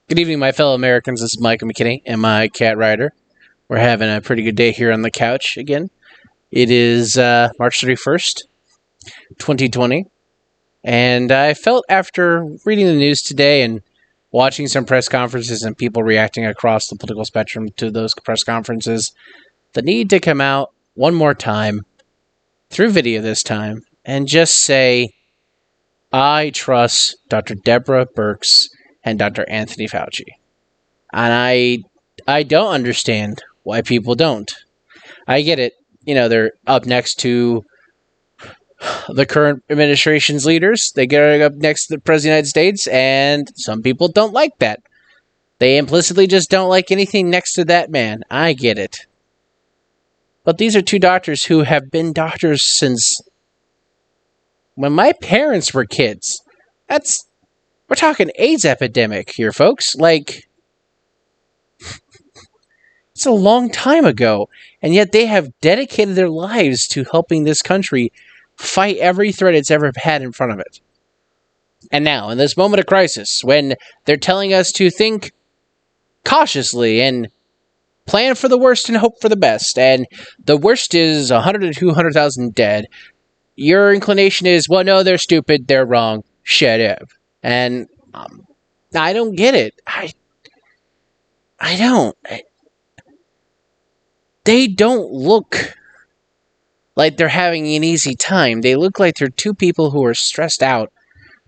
Good evening, my fellow Americans. This is Michael McKinney and my cat Ryder. We're having a pretty good day here on the couch again. It is March 31st, 2020. And I felt after reading the news today and watching some press conferences and people reacting across the political spectrum to those press conferences, the need to come out one more time, through video this time, and just say, I trust Dr. Deborah Birx and Dr. Anthony Fauci. And I don't understand why people don't. I get it. You know, they're up next to the current administration's leaders. They get up next to the President of the United States, and some people don't like that. They implicitly just don't like anything next to that man. I get it. But these are two doctors who have been doctors since when my parents were kids. We're talking AIDS epidemic here, folks. Like, it's a long time ago. And yet they have dedicated their lives to helping this country fight every threat it's ever had in front of it. And now, in this moment of crisis, when they're telling us to think cautiously and plan for the worst and hope for the best, and the worst is 100 to 200,000 dead, your inclination is, well, no, they're stupid, they're wrong, shut up. And I don't get it. I don't. They don't look like they're having an easy time. They look like they're two people who are stressed out,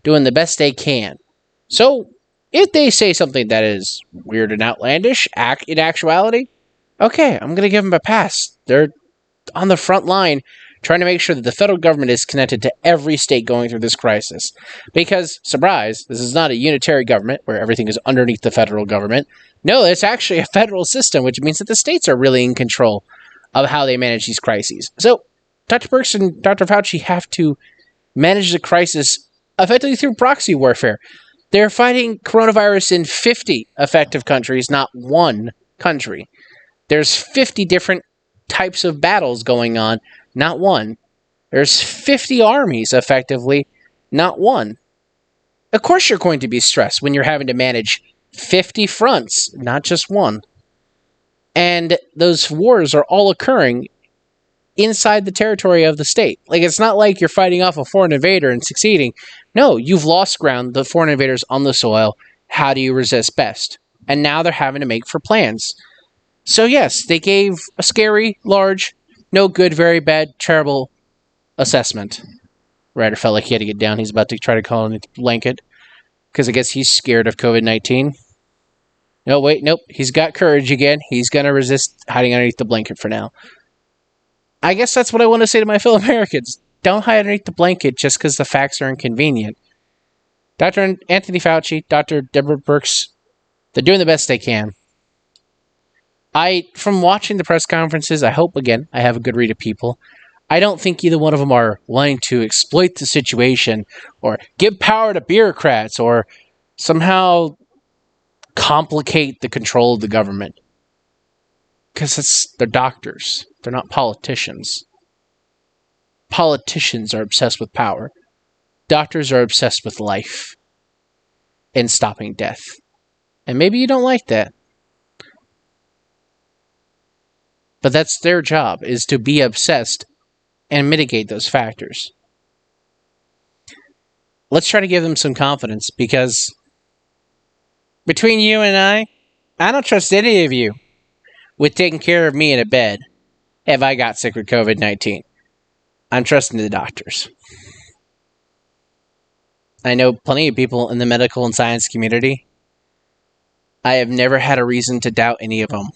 doing the best they can. So, if they say something that is weird and outlandish, in actuality, okay, I'm going to give them a pass. They're on the front line trying to make sure that the federal government is connected to every state going through this crisis. Because, surprise, this is not a unitary government where everything is underneath the federal government. No, it's actually a federal system, which means that the states are really in control of how they manage these crises. So, Dr. Birx and Dr. Fauci have to manage the crisis effectively through proxy warfare. They're fighting coronavirus in 50 effective countries, not one country. There's 50 different types of battles going on, not one. There's 50 armies, effectively, not one. Of course you're going to be stressed when you're having to manage 50 fronts, not just one. And those wars are all occurring inside the territory of the state. Like, it's not like you're fighting off a foreign invader and succeeding. No, you've lost ground. The foreign invaders on the soil. How do you resist best? And now they're having to make for plans. So yes, they gave a scary, large, no good, very bad, terrible assessment. Ryder felt like he had to get down. He's about to try to call in a blanket, because I guess he's scared of COVID-19. No, wait, nope. He's got courage again. He's going to resist hiding underneath the blanket for now. I guess that's what I want to say to my fellow Americans. Don't hide underneath the blanket just because the facts are inconvenient. Dr. Anthony Fauci, Dr. Deborah Birx, they're doing the best they can. From watching the press conferences, I hope, again, I have a good read of people. I don't think either one of them are wanting to exploit the situation or give power to bureaucrats or somehow complicate the control of the government. Because they're doctors. They're not politicians. Politicians are obsessed with power. Doctors are obsessed with life and stopping death. And maybe you don't like that. But that's their job, is to be obsessed and mitigate those factors. Let's try to give them some confidence, because between you and I don't trust any of you with taking care of me in a bed if I got sick with COVID-19. I'm trusting the doctors. I know plenty of people in the medical and science community. I have never had a reason to doubt any of them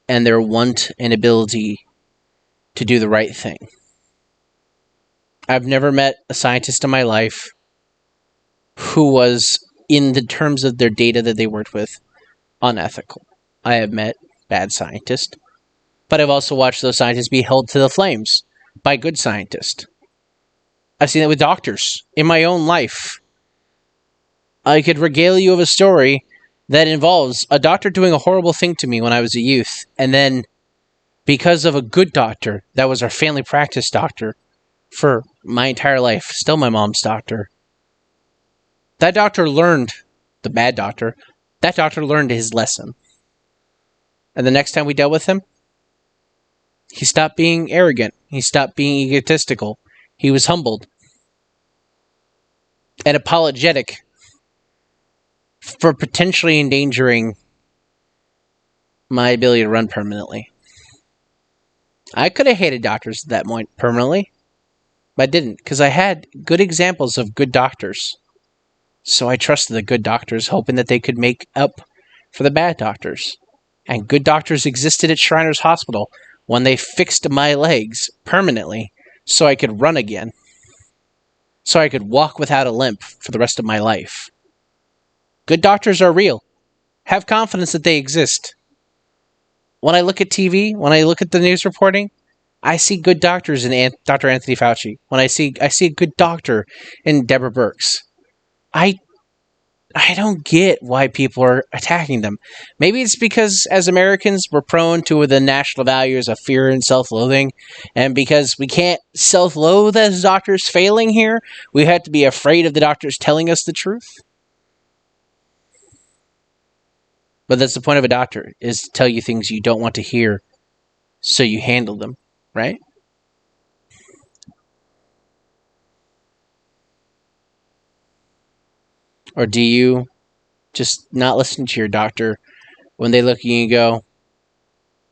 and their want and ability to do the right thing. I've never met a scientist in my life who was, in the terms of their data that they worked with, unethical. I have met bad scientists, but I've also watched those scientists be held to the flames by good scientists. I've seen it with doctors in my own life. I could regale you of a story that involves a doctor doing a horrible thing to me when I was a youth, and then because of a good doctor that was our family practice doctor for my entire life, still my mom's doctor, that doctor learned the bad doctor, that doctor learned his lesson. And the next time we dealt with him, he stopped being arrogant. He stopped being egotistical. He was humbled and apologetic for potentially endangering my ability to run permanently. I could have hated doctors at that point permanently, but I didn't, because I had good examples of good doctors. So I trusted the good doctors, hoping that they could make up for the bad doctors. And good doctors existed at Shriners Hospital when they fixed my legs permanently so I could run again. So I could walk without a limp for the rest of my life. Good doctors are real. Have confidence that they exist. When I look at TV, when I look at the news reporting, I see good doctors in Dr. Anthony Fauci. When I see a good doctor in Deborah Birx. I don't get why people are attacking them. Maybe it's because as Americans, we're prone to the national values of fear and self-loathing. And because we can't self-loathe as doctors failing here, we have to be afraid of the doctors telling us the truth. But that's the point of a doctor, is to tell you things you don't want to hear so you handle them, right? Or do you just not listen to your doctor when they look at you and go,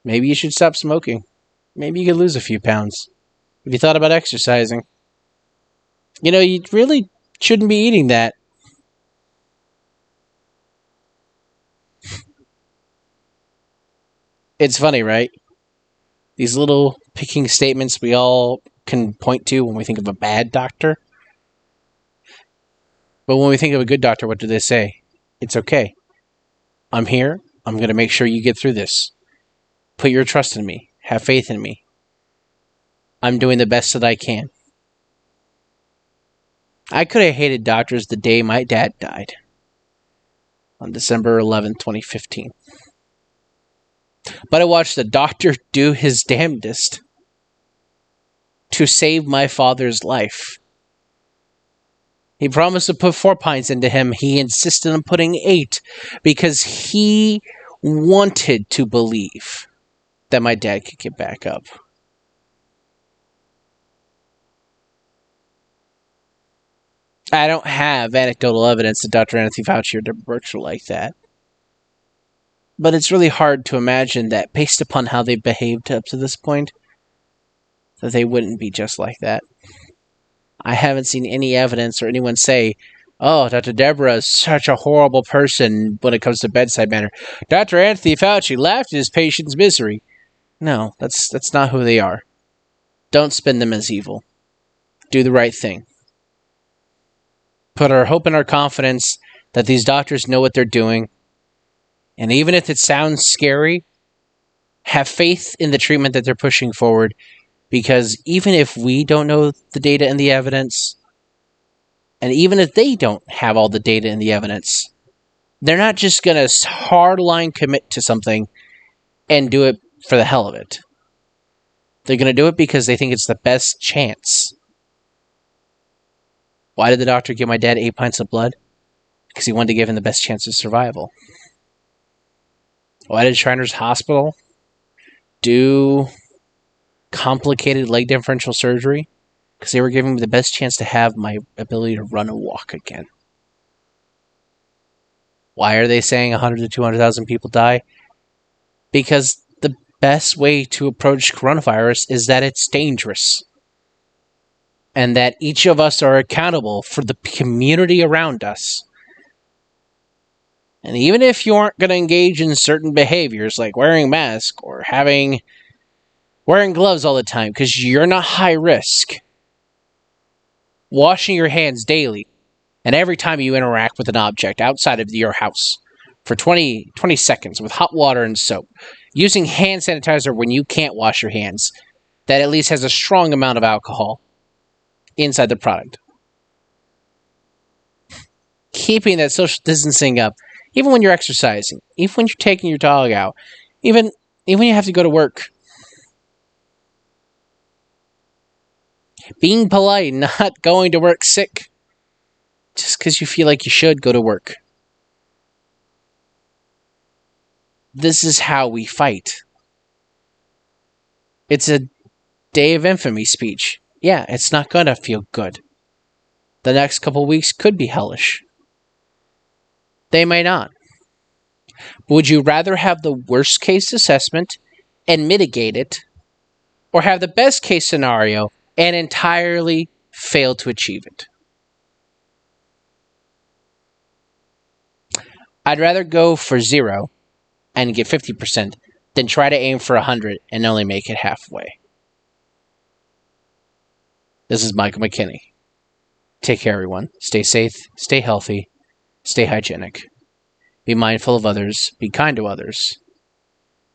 maybe you should stop smoking. Maybe you could lose a few pounds. Have you thought about exercising? You know, you really shouldn't be eating that. It's funny, right? These little picking statements we all can point to when we think of a bad doctor. But when we think of a good doctor, what do they say? It's okay. I'm here. I'm going to make sure you get through this. Put your trust in me. Have faith in me. I'm doing the best that I can. I could have hated doctors the day my dad died. On December 11th, 2015. But I watched the doctor do his damnedest to save my father's life. He promised to put 4 pints into him. He insisted on putting 8 because he wanted to believe that my dad could get back up. I don't have anecdotal evidence that Dr. Anthony Fauci or Deborah Birx were like that. But it's really hard to imagine that, based upon how they behaved up to this point, that they wouldn't be just like that. I haven't seen any evidence or anyone say, oh, Dr. Deborah is such a horrible person when it comes to bedside manner. Dr. Anthony Fauci laughed at his patient's misery. No, that's not who they are. Don't spin them as evil. Do the right thing. Put our hope and our confidence that these doctors know what they're doing. And even if it sounds scary, have faith in the treatment that they're pushing forward. Because even if we don't know the data and the evidence, and even if they don't have all the data and the evidence, they're not just going to hardline commit to something and do it for the hell of it. They're going to do it because they think it's the best chance. Why did the doctor give my dad 8 pints of blood? Because he wanted to give him the best chance of survival. Why did Shriners Hospital do complicated leg differential surgery? Because they were giving me the best chance to have my ability to run and walk again. Why are they saying 100 to 200,000 people die? Because the best way to approach coronavirus is that it's dangerous. And that each of us are accountable for the community around us. And even if you aren't going to engage in certain behaviors like wearing a mask or wearing gloves all the time because you're not high risk, washing your hands daily and every time you interact with an object outside of your house for 20 seconds with hot water and soap, using hand sanitizer when you can't wash your hands that at least has a strong amount of alcohol inside the product. Keeping that social distancing up, even when you're exercising, even when you're taking your dog out, even when you have to go to work. Being polite, not going to work sick just because you feel like you should go to work. this is how we fight. It's a day of infamy speech. Yeah, it's not going to feel good. The next couple weeks could be hellish. They may not. Would you rather have the worst case assessment and mitigate it, or have the best case scenario and entirely fail to achieve it? I'd rather go for 0 and get 50% than try to aim for 100 and only make it halfway. This is Michael McKinney. Take care, everyone. Stay safe, stay healthy, stay hygienic. Be mindful of others. Be kind to others.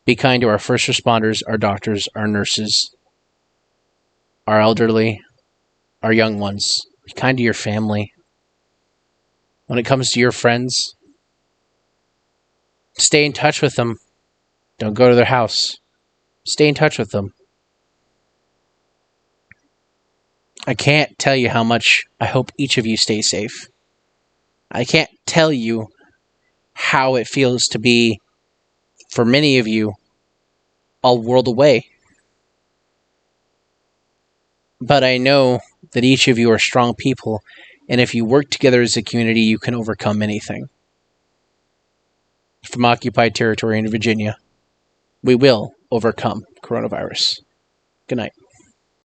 Be kind to our first responders, our doctors, our nurses, our elderly, our young ones. Be kind to your family. When it comes to your friends, stay in touch with them. Don't go to their house. Stay in touch with them. I can't tell you how much I hope each of you stay safe. I can't tell you how it feels to be, for many of you, a world away. But I know that each of you are strong people, and if you work together as a community, you can overcome anything. From occupied territory in Virginia, we will overcome coronavirus. Good night.